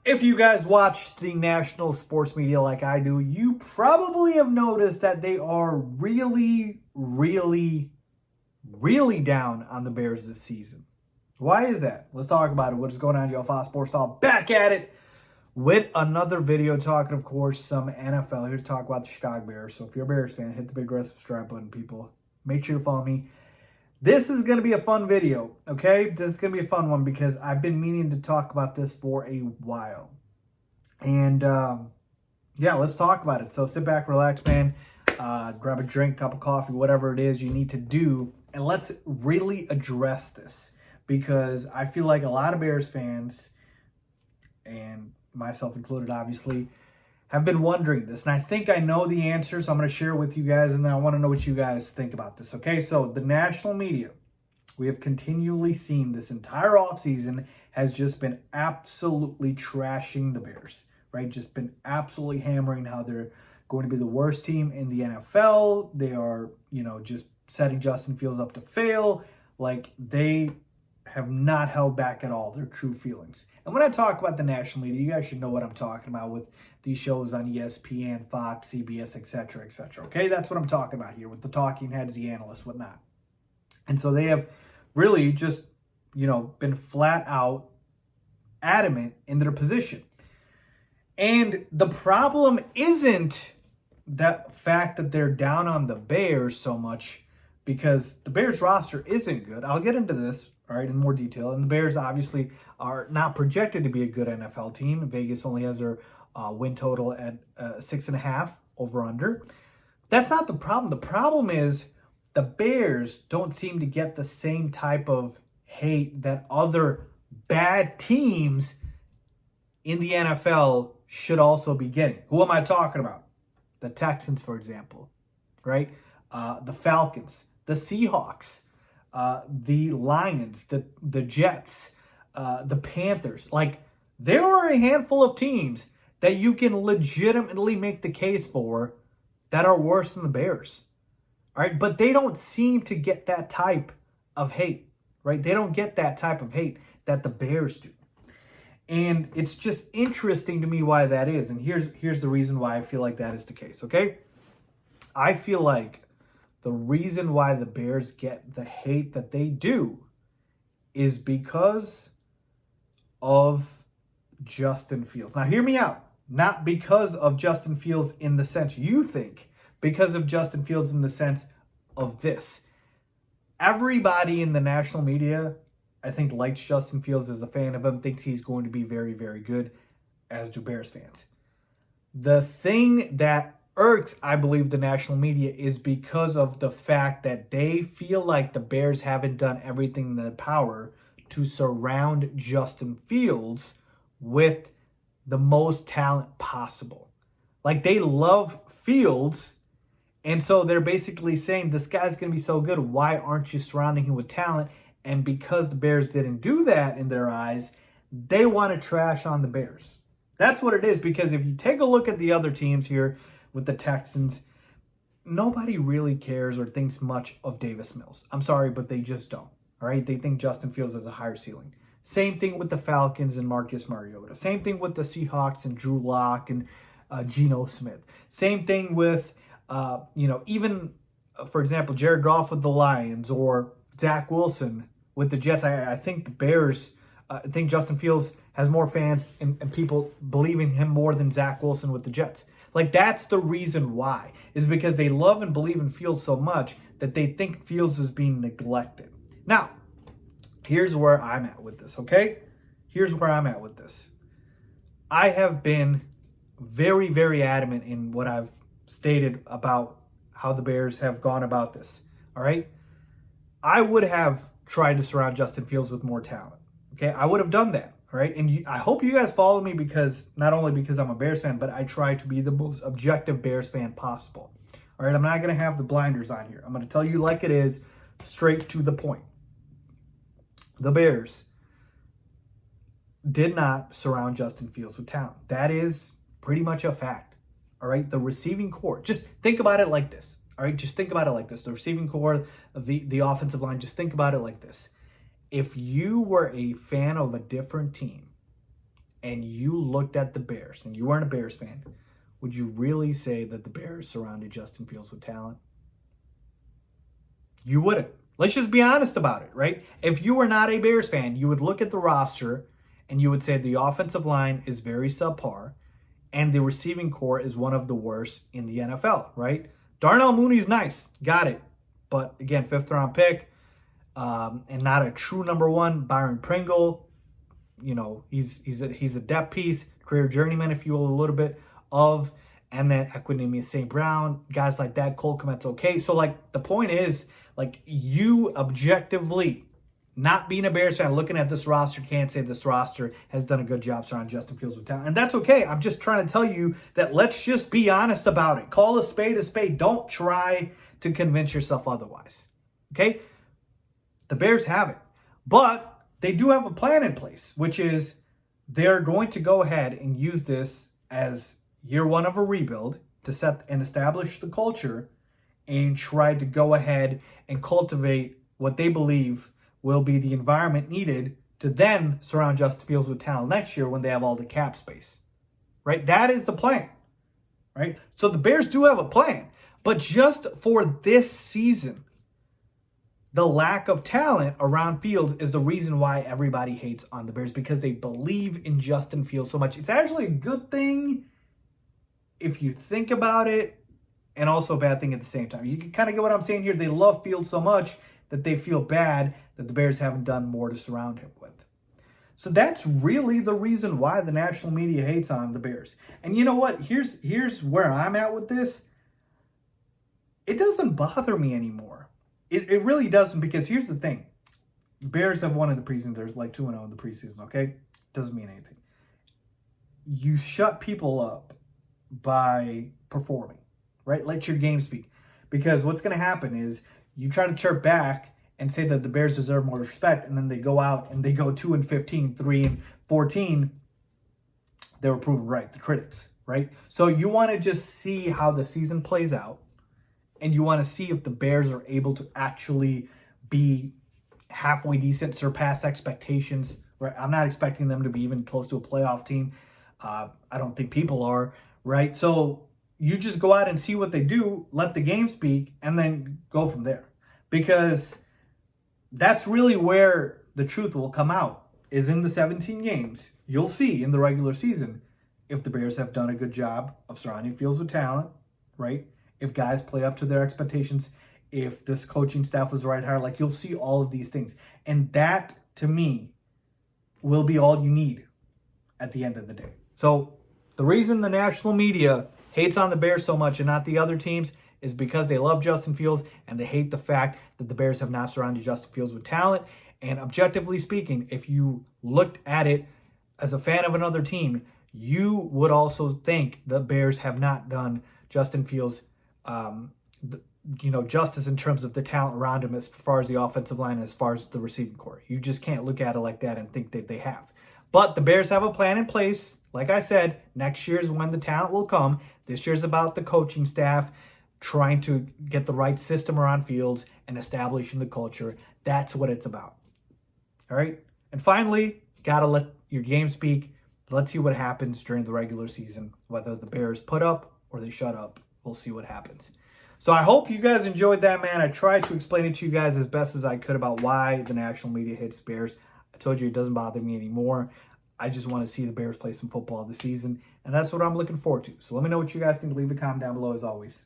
If you guys watch the national sports media like I do, you probably have noticed that they are really down on the Bears this season. Why is that? Let's talk about it. What is going on, y'all? Faiz Sports Talk back at it with another video talking, of course, some NFL. Here to talk about the Chicago Bears. So if you're a Bears fan, hit the big red subscribe button, people. Make sure you follow me. This is going to be a fun video, okay? This is going to be a fun one because I've been meaning to talk about this for a while. And, yeah, let's talk about it. So sit back, relax, man. Grab a drink, cup of coffee, whatever it is you need to do. And let's really address this because I feel like a lot of Bears fans, and myself included, obviously, have been wondering this. And I think I know the answer, so I'm going to share it with you guys, and then I want to know what you guys think about this, okay? So the national media, we have continually seen this entire offseason has just been absolutely trashing the Bears, right? Just been absolutely hammering how they're going to be the worst team in the NFL. They are, just setting Justin Fields up to fail. Like, they have not held back at all their true feelings. And when I talk about the national media, you guys should know what I'm talking about with these shows on ESPN, Fox, CBS, etc., etc. Okay, that's what I'm talking about here with the talking heads, the analysts, whatnot. And so they have really just, been flat out adamant in their position. And the problem isn't that fact that they're down on the Bears so much because the Bears roster isn't good. I'll get into this, all right, in more detail. And the Bears obviously are not projected to be a good NFL team. Vegas only has their win total at 6.5 over under. That's not the problem. The problem is the Bears don't seem to get the same type of hate that other bad teams in the NFL should also be getting. Who am I talking about? The Texans, for example, right? The Falcons, the Seahawks, the Lions, the Jets, the Panthers. Like, there are a handful of teams that you can legitimately make the case for that are worse than the Bears. All right, but they don't seem to get that type of hate, right? They don't get that type of hate that the Bears do. And it's just interesting to me why that is. And here's the reason why I feel like that is the case, okay? I feel like the reason why the Bears get the hate that they do is because of Justin Fields. Now, hear me out. Not because of Justin Fields in the sense you think, because of Justin Fields in the sense of this. Everybody in the national media, I think, likes Justin Fields, as a fan of him, thinks he's going to be very, very good, as do Bears fans. The thing that irks, I believe, the national media is because of the fact that they feel like the Bears haven't done everything in their power to surround Justin Fields with the most talent possible. Like, they love Fields, and so they're basically saying, this guy's going to be so good, why aren't you surrounding him with talent? And because the Bears didn't do that in their eyes, they want to trash on the Bears. That's what it is, because if you take a look at the other teams here with the Texans, nobody really cares or thinks much of Davis Mills. I'm sorry, but they just don't. All right? They think Justin Fields has a higher ceiling. Same thing with the Falcons and Marcus Mariota. Same thing with the Seahawks and Drew Lock and Geno Smith. Same thing with, even, for example, Jared Goff with the Lions or Zach Wilson with the Jets. I think the Bears, I think Justin Fields has more fans and people believe in him more than Zach Wilson with the Jets. Like, that's the reason why, is because they love and believe in Fields so much that they think Fields is being neglected. Now, here's where I'm at with this, okay? Here's where I'm at with this. I have been very, very adamant in what I've stated about how the Bears have gone about this, all right? I would have tried to surround Justin Fields with more talent, okay? I would have done that, all right? And I hope you guys follow me because, not only because I'm a Bears fan, but I try to be the most objective Bears fan possible, all right? I'm not going to have the blinders on here. I'm going to tell you like it is, straight to the point. The Bears did not surround Justin Fields with talent. That is pretty much a fact, all right? The receiving core, just think about it like this, all right? Just think about it like this. The receiving core, the offensive line, just think about it like this. If you were a fan of a different team and you looked at the Bears and you weren't a Bears fan, would you really say that the Bears surrounded Justin Fields with talent? You wouldn't. Let's just be honest about it, right? If you were not a Bears fan, you would look at the roster and you would say the offensive line is very subpar and the receiving core is one of the worst in the NFL, right? Darnell Mooney's nice. Got it. But again, 5th round pick and not a true number one. Byron Pringle, you know, he's a depth piece, career journeyman, if you will, a little bit of. And then Equinemius St. Brown, guys like that. Cole Kmet's okay. So, like, the point is, like, you objectively, not being a Bears fan, looking at this roster, can't say this roster has done a good job surrounding Justin Fields with talent. And that's okay. I'm just trying to tell you that let's just be honest about it. Call a spade a spade. Don't try to convince yourself otherwise. Okay? The Bears have it. But they do have a plan in place, which is they're going to go ahead and use this as year one of a rebuild to set and establish the culture and try to go ahead and cultivate what they believe will be the environment needed to then surround Justin Fields with talent next year when they have all the cap space, right? That is the plan, right? So the Bears do have a plan, but just for this season, the lack of talent around Fields is the reason why everybody hates on the Bears, because they believe in Justin Fields so much. It's actually a good thing if you think about it, and also a bad thing at the same time. You can kind of get what I'm saying here. They love Fields so much that they feel bad that the Bears haven't done more to surround him with. So that's really the reason why the national media hates on the Bears. And you know what? Here's where I'm at with this. It doesn't bother me anymore. It really doesn't, because here's the thing. Bears have won in the preseason. There's like 2-0 in the preseason, okay? Doesn't mean anything. You shut people up by performing, right? Let your game speak. Because what's going to happen is you try to chirp back and say that the Bears deserve more respect, and then they go out and they go 2-15, 3-14. They were proven right, the critics, right? So you want to just see how the season plays out, and you want to see if the Bears are able to actually be halfway decent, surpass expectations, right? I'm not expecting them to be even close to a playoff team. I don't think people are, right? So you just go out and see what they do, let the game speak, and then go from there. Because that's really where the truth will come out, is in the 17 games. You'll see in the regular season if the Bears have done a good job of surrounding Fields with talent, right? If guys play up to their expectations, if this coaching staff was right hire, like, you'll see all of these things. And that, to me, will be all you need at the end of the day. So the reason the national media hates on the Bears so much and not the other teams is because they love Justin Fields and they hate the fact that the Bears have not surrounded Justin Fields with talent. And objectively speaking, if you looked at it as a fan of another team, you would also think the Bears have not done Justin Fields justice in terms of the talent around him as far as the offensive line, as far as the receiving core. You just can't look at it like that and think that they have. But the Bears have a plan in place. Like I said, next year is when the talent will come. This year's about the coaching staff trying to get the right system around Fields and establishing the culture. That's what it's about. All right? And finally, got to let your game speak. Let's see what happens during the regular season, whether the Bears put up or they shut up. We'll see what happens. So I hope you guys enjoyed that, man. I tried to explain it to you guys as best as I could about why the national media hates the Bears. I told you it doesn't bother me anymore. I just want to see the Bears play some football this season, and that's what I'm looking forward to. So let me know what you guys think. Leave a comment down below as always.